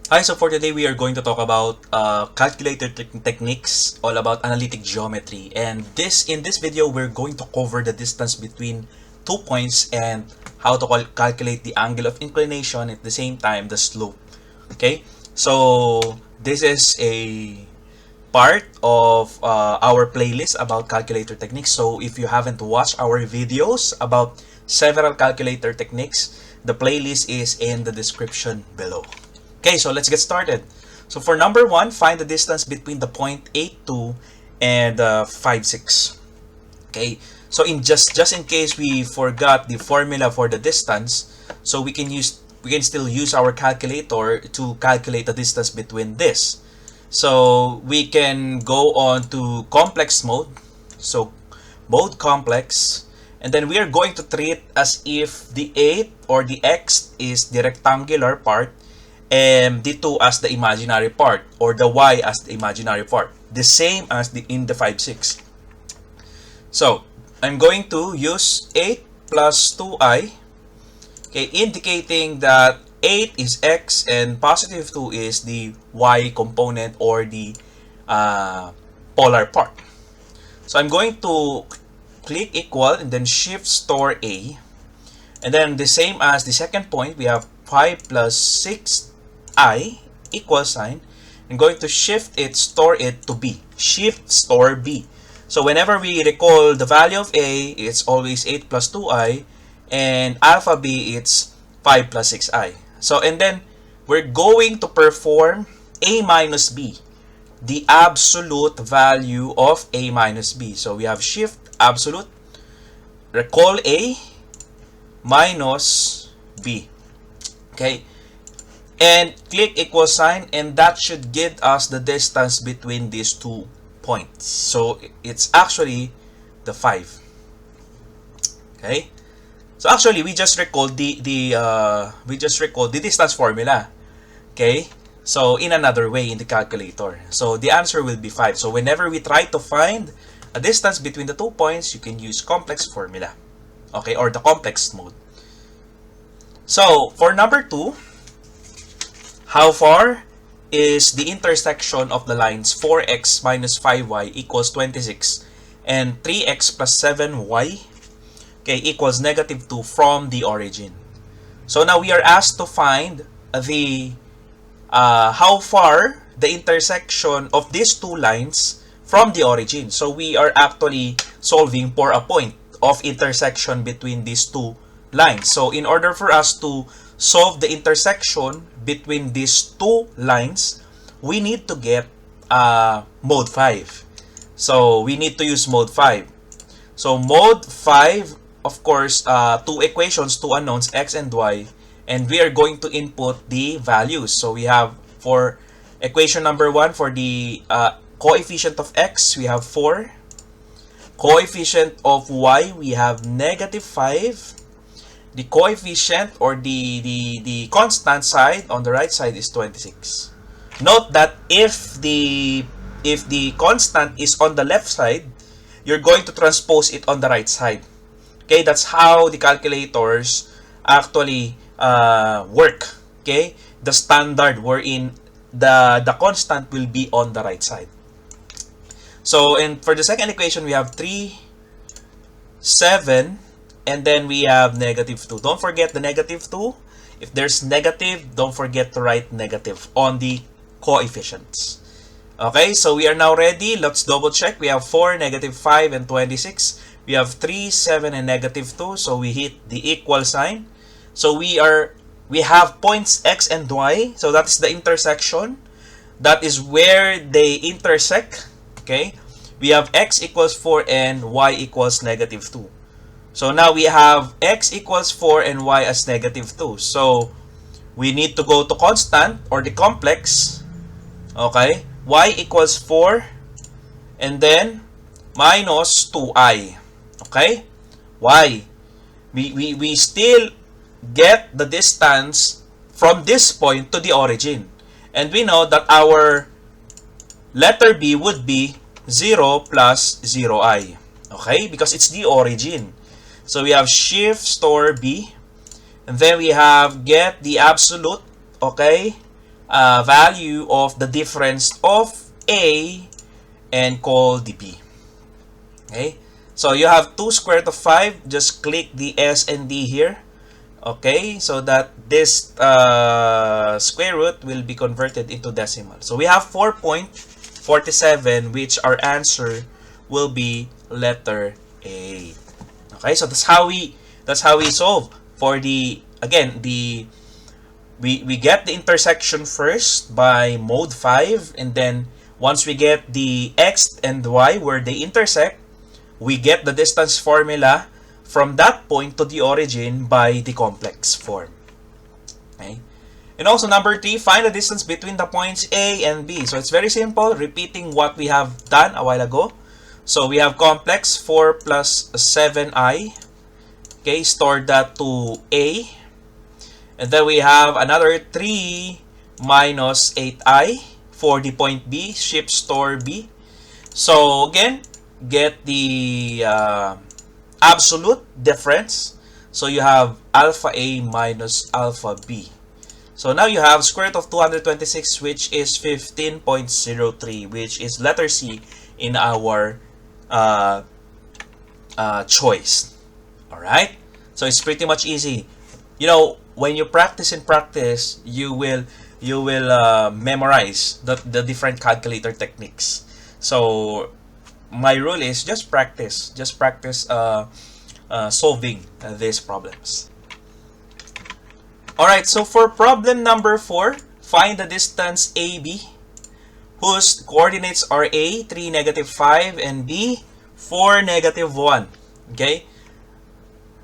Hi, so for today we are going to talk about calculator techniques, all about analytic geometry. And in this video, we're going to cover the distance between 2 points and how to calculate the angle of inclination, at the same time the slope. Okay, so this is a part of our playlist about calculator techniques. So if you haven't watched our videos about several calculator techniques, the playlist is in the description below. Okay, so let's get started. So for number one, find the distance between the point 82 and 56. Okay, so just in case we forgot the formula for the distance, so we can still use our calculator to calculate the distance between this. So we can go on to complex mode. So mode complex, and then we are going to treat as if the 8 or the x is the rectangular part and the 2 as the imaginary part, or the y as the imaginary part, the same as in the 5, 6. So I'm going to use 8 plus 2i, okay, indicating that 8 is x and positive 2 is the y component, or the polar part. So I'm going to click equal and then shift store a, and then the same as the second point, we have 5 plus 6i equal sign. I'm going to shift it, store it to b, shift store b. So whenever we recall the value of a, it's always 8 plus 2i, and alpha b, it's 5 plus 6i. So, and then we're going to perform a minus b, the absolute value of a minus b. So we have shift absolute, recall a minus b. Okay, and click equal sign, and that should give us the distance between these 2 points. So it's actually the 5. Okay, so actually we just recalled the distance formula. Okay, so in another way in the calculator, so the answer will be 5. So whenever we try to find a distance between the 2 points, you can use complex formula, okay, or the complex mode. So for number 2, how far is the intersection of the lines 4x minus 5y equals 26 and 3x plus 7y, okay, equals negative 2 from the origin? So now we are asked to find the how far the intersection of these two lines from the origin. So we are actually solving for a point of intersection between these two lines. So in order for us to solve the intersection between these two lines, we need to get mode 5. So we need to use mode 5. So mode 5, of course, two equations, two unknowns, x and y, and we are going to input the values. So we have, for equation number 1, for the coefficient of x, we have 4. Coefficient of y, we have negative 5. The coefficient, or the constant side on the right side, is 26. Note that if the constant is on the left side, you're going to transpose it on the right side. Okay, that's how the calculators actually work. Okay, the standard wherein the constant will be on the right side. So, and for the second equation, we have 3, 7, and then we have negative 2. Don't forget the negative 2. If there's negative, don't forget to write negative on the coefficients. Okay, so we are now ready. Let's double check. We have 4, negative 5, and 26. We have 3, 7, and negative 2. So we hit the equal sign. So we have points x and y. So that's the intersection. That is where they intersect. Okay, we have x equals 4 and y equals negative 2. So now we have x equals 4 and y as negative 2. So we need to go to constant, or the complex. Okay, y equals 4 and then minus 2i. Okay, y. We still get the distance from this point to the origin. And we know that our letter B would be 0 plus 0i. Okay, because it's the origin. So we have shift store B, and then we have get the absolute, okay, value of the difference of A and call the B. Okay, so you have 2 square root of 5. Just click the S and D here. Okay, so that this square root will be converted into decimal. So we have 4.47, which our answer will be letter A. Okay, so that's how we solve for the, again, the we get the intersection first by mode 5, and then once we get the x and y where they intersect, we get the distance formula from that point to the origin by the complex form. Okay? And also number 3, find the distance between the points A and B. So it's very simple, repeating what we have done a while ago. So we have complex 4 plus 7i. Okay, store that to A. And then we have another 3 minus 8i for the point B, shift store B. So again, get the absolute difference. So you have alpha A minus alpha B. So now you have square root of 226, which is 15.03, which is letter C in our choice. Alright? So it's pretty much easy. You know, when you practice and practice, you will memorize the different calculator techniques. So my rule is just practice solving these problems. Alright, so for problem number 4, find the distance AB whose coordinates are A, 3, -5, and B, 4, -1. Okay?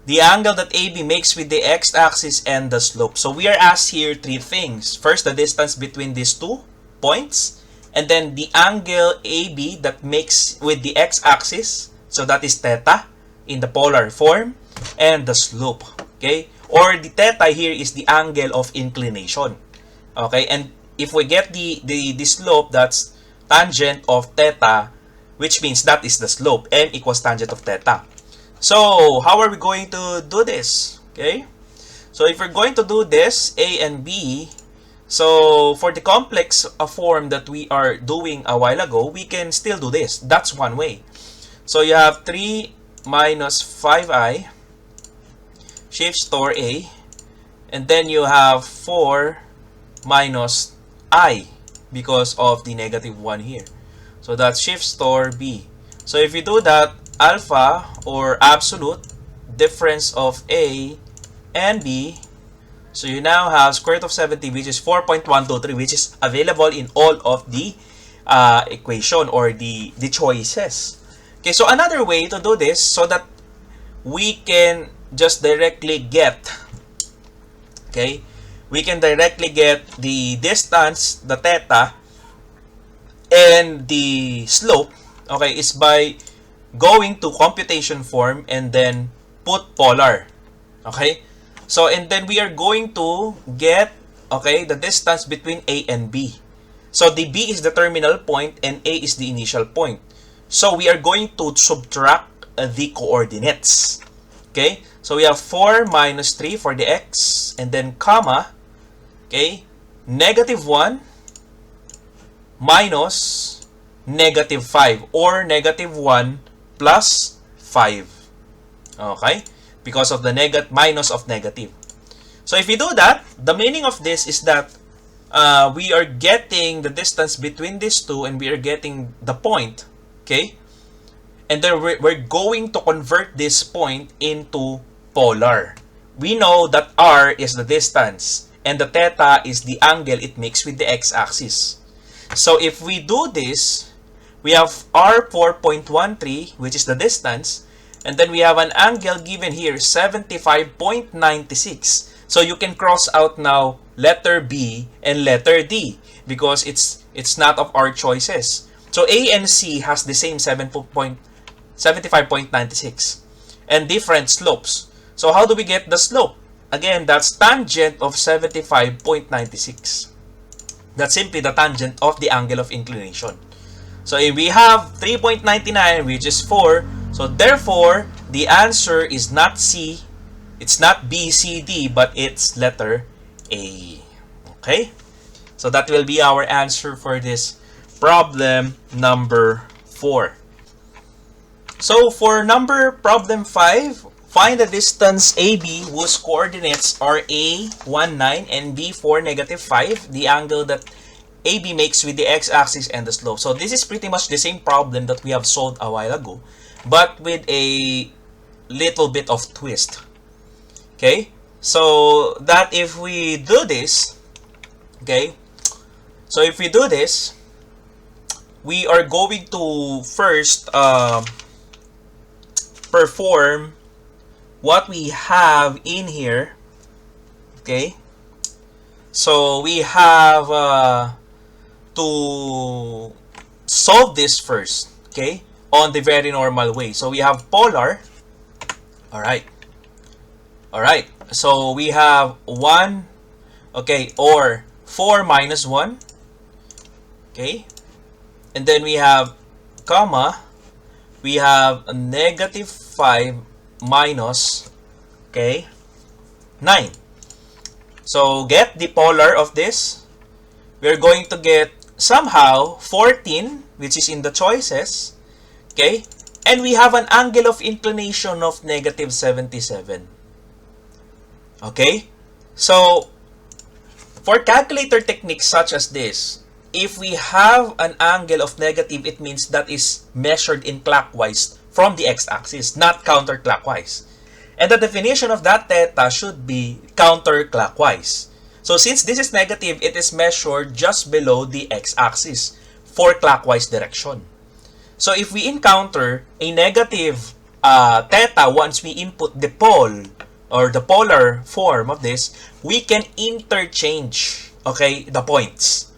The angle that AB makes with the x-axis and the slope. So we are asked here 3 things. First, the distance between these 2 points, and then the angle AB that makes with the x-axis, so that is theta in the polar form, and the slope. Okay? Or the theta here is the angle of inclination. Okay? And if we get the slope, that's tangent of theta, which means that is the slope. M equals tangent of theta. So, how are we going to do this? Okay? So, if we're going to do this, A and B, so for the complex form that we are doing a while ago, we can still do this. That's one way. So, you have 3 minus 5i, shift store A, and then you have 4 minus I because of the -1 here. So, that's shift store B. So, if you do that, alpha or absolute difference of A and B, so you now have square root of 70, which is 4.123, which is available in all of the equation or the choices. Okay, so another way to do this so that we can just directly get, okay, we can directly get the distance, the theta, and the slope, okay, is by going to computation form and then put polar. Okay? So, and then we are going to get, okay, the distance between A and B. So, the B is the terminal point and A is the initial point. So, we are going to subtract the coordinates. Okay? So, we have 4 minus 3 for the x and then comma, okay, -1 minus -5 or -1 plus 5. Okay? Because of the minus of negative. So if you do that, the meaning of this is that we are getting the distance between these two and we are getting the point. Okay? And then we're going to convert this point into polar. We know that r is the distance and the theta is the angle it makes with the x-axis. So if we do this, we have r 4.13, which is the distance, and then we have an angle given here, 75.96. So you can cross out now letter B and letter D because it's not of our choices. So A and C has the same 75.96 and different slopes. So how do we get the slope? Again, that's tangent of 75.96. That's simply the tangent of the angle of inclination. So if we have 3.99, which is 4, so therefore, the answer is not C, it's not B, C, D, but it's letter A. Okay? So that will be our answer for this problem number 4. So for problem 5, find the distance AB whose coordinates are A, 1, 9 and B, 4, negative 5, the angle that AB makes with the x-axis and the slope. So this is pretty much the same problem that we have solved a while ago, but with a little bit of twist. Okay, so that if we do this, okay, so if we do this, we are going to first perform what we have in here. Okay, so we have to solve this first, okay, on the very normal way. So we have polar. All right, so we have 1, okay, or 4 minus 1, okay, and then we have comma, we have a negative 5 minus, okay, 9. So get the polar of this. We're going to get somehow 14, which is in the choices, okay, and we have an angle of inclination of negative 77. Okay, so for calculator techniques such as this, if we have an angle of negative, it means that is measured in clockwise from the x-axis, not counterclockwise. And the definition of that theta should be counterclockwise. So since this is negative, it is measured just below the x-axis for clockwise direction. So if we encounter a negative theta once we input the pole or the polar form of this, we can interchange, okay, the points.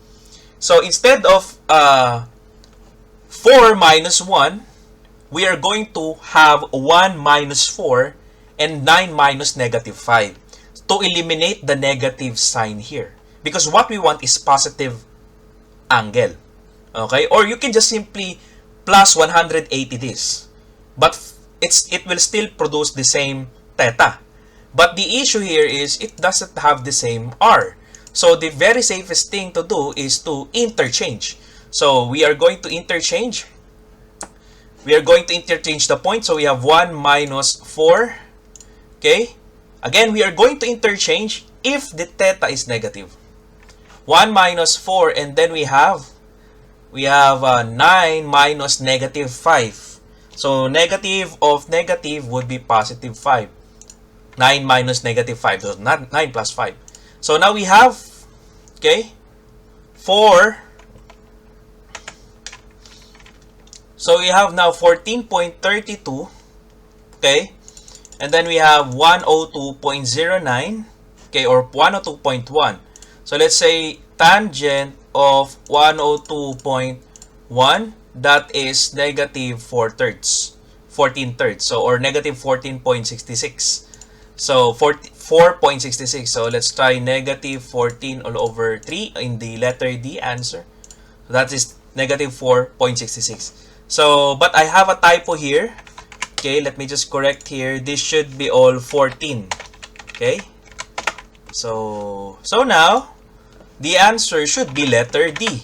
So instead of 4 minus 1, we are going to have 1 minus 4 and 9 minus negative 5 to eliminate the negative sign here. Because what we want is positive angle. Okay? Or you can just simply plus 180 this. But it will still produce the same theta. But the issue here is it doesn't have the same r. So the very safest thing to do is to interchange. So we are going to interchange. We are going to interchange the point. So we have 1 minus 4. Okay? Again, we are going to interchange if the theta is negative. 1 minus 4, and then we have 9 minus negative 5. So negative of negative would be positive 5. 9 minus negative 5, so not 9 plus 5. So now we have, okay, 4. So we have now 14.32, okay, and then we have 102.09, okay, or 102.1. So let's say tangent of 102.1, that is negative 14 thirds, so, or negative 14.66. So 4.66. So let's try negative 14 all over 3 in the letter D answer. So that is negative 4.66. So, but I have a typo here. Okay, let me just correct here. This should be all 14. Okay. So now the answer should be letter D.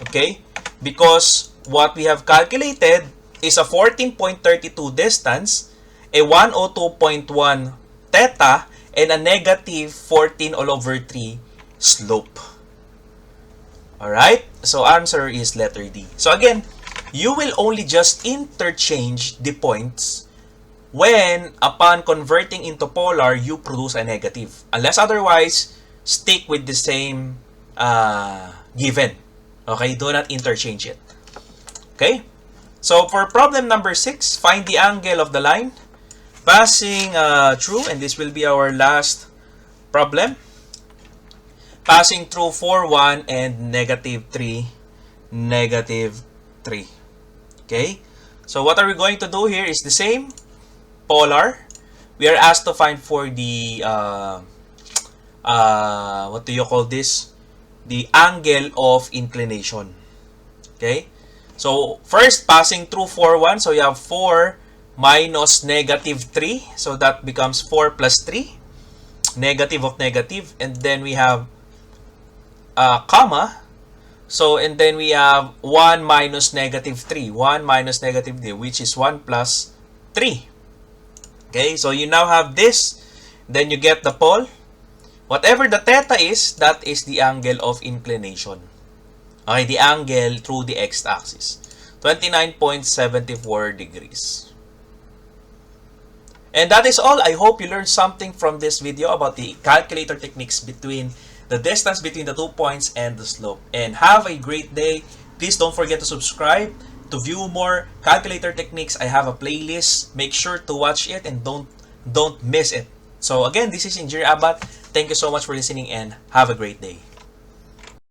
Okay, because what we have calculated is a 14.32 distance, a 102.1 theta, and a negative 14 all over 3 slope. Alright, so answer is letter D. So again, you will only just interchange the points when upon converting into polar, you produce a negative. Unless otherwise, stick with the same given. Okay, do not interchange it. Okay, so for problem number 6, find the angle of the line passing through, and this will be our last problem, passing through 4, 1 and negative 3, negative 3. Okay, so what are we going to do here is the same polar. We are asked to find for the what do you call this, the angle of inclination. Okay, so first passing through 4, 1, so you have 4 minus negative 3, so that becomes 4 plus 3, negative of negative, and then we have comma. So, and then we have 1 minus negative 3. 1 minus negative 3, which is 1 plus 3. Okay, so you now have this. Then you get the pole. Whatever the theta is, that is the angle of inclination. Okay, the angle through the x-axis. 29.74 degrees. And that is all. I hope you learned something from this video about the calculator techniques between the distance between the 2 points and the slope. And have a great day. Please don't forget to subscribe. To view more calculator techniques, I have a playlist. Make sure to watch it and don't miss it. So again, this is Engineer Abat. Thank you so much for listening and have a great day.